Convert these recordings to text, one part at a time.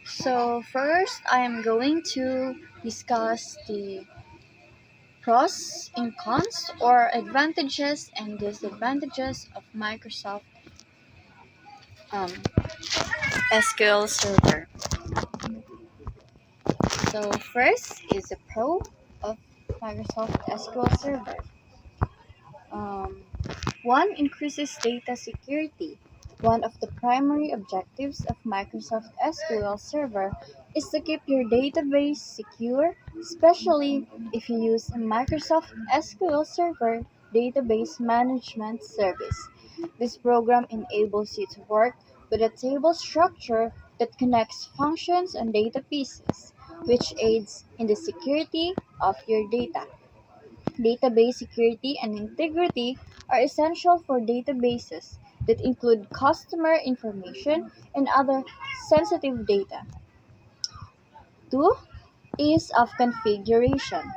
So first, I am going to discuss the pros and cons or advantages and disadvantages of Microsoft um, SQL Server. So first is the pro of Microsoft SQL Server. Um, One increases data security. One of the primary objectives of Microsoft SQL Server is to keep your database secure, especially if you use a Microsoft SQL Server database management service. This program enables you to work with a table structure that connects functions and data pieces, which aids in the security of your data. Database security and integrity are essential for databases that include customer information and other sensitive data. 2. Ease of configuration.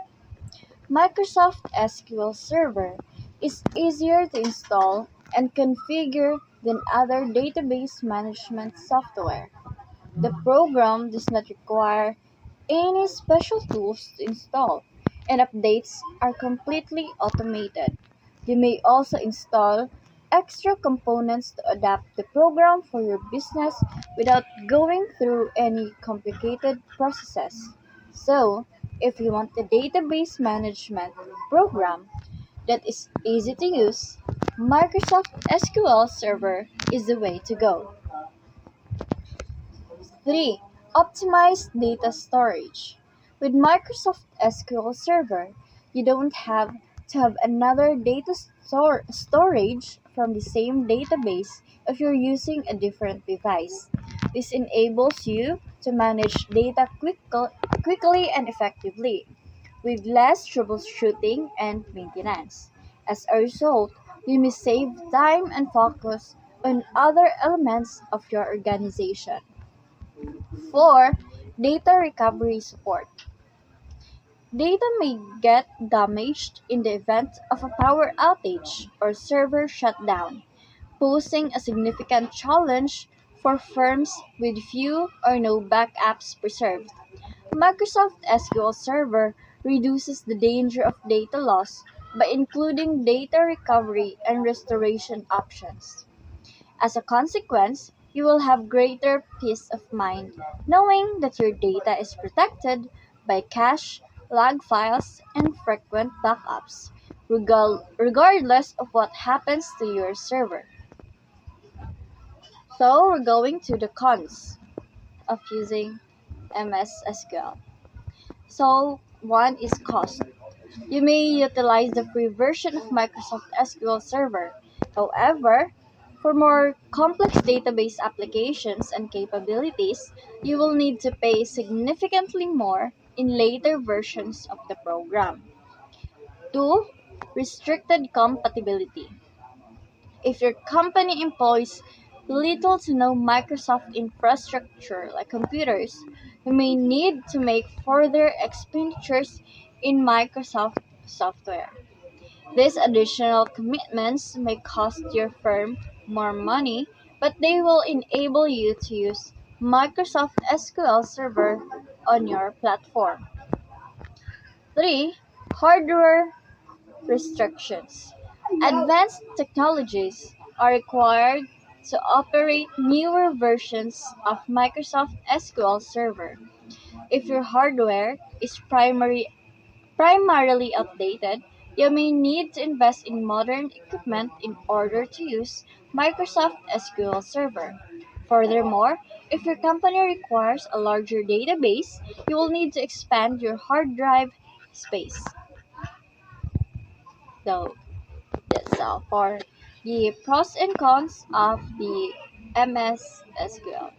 Microsoft SQL Server is easier to install and configure than other database management software. The program does not require any special tools to install, and updates are completely automated. You may also install extra components to adapt the program for your business without going through any complicated processes. So, if you want a database management program that is easy to use, Microsoft SQL Server is the way to go. 3. Optimized data storage. With Microsoft SQL Server, you don't have to have another storage from the same database if you're using a different device. This enables you to manage data quickly and effectively, with less troubleshooting and maintenance. As a result, you may save time and focus on other elements of your organization. 4. Data recovery support. Data may get damaged in the event of a power outage or server shutdown, posing a significant challenge for firms with few or no backups preserved. Microsoft SQL Server reduces the danger of data loss by including data recovery and restoration options. As a consequence, you will have greater peace of mind knowing that your data is protected by cache, log files, and frequent backups, regardless of what happens to your server. So, we're going to the cons of using MS SQL. So, one is cost. You may utilize the free version of Microsoft SQL Server. However, for more complex database applications and capabilities, you will need to pay significantly more in later versions of the program. 2. Restricted compatibility. If your company employs little to no Microsoft infrastructure like computers, you may need to make further expenditures in Microsoft software. These additional commitments may cost your firm more money, but they will enable you to use Microsoft SQL Server on your platform. 3. Hardware restrictions. Advanced technologies are required to operate newer versions of Microsoft SQL Server. If your hardware is primarily outdated, you may need to invest in modern equipment in order to use Microsoft SQL Server. Furthermore, if your company requires a larger database, you will need to expand your hard drive space. So, that's all for the pros and cons of the MS SQL.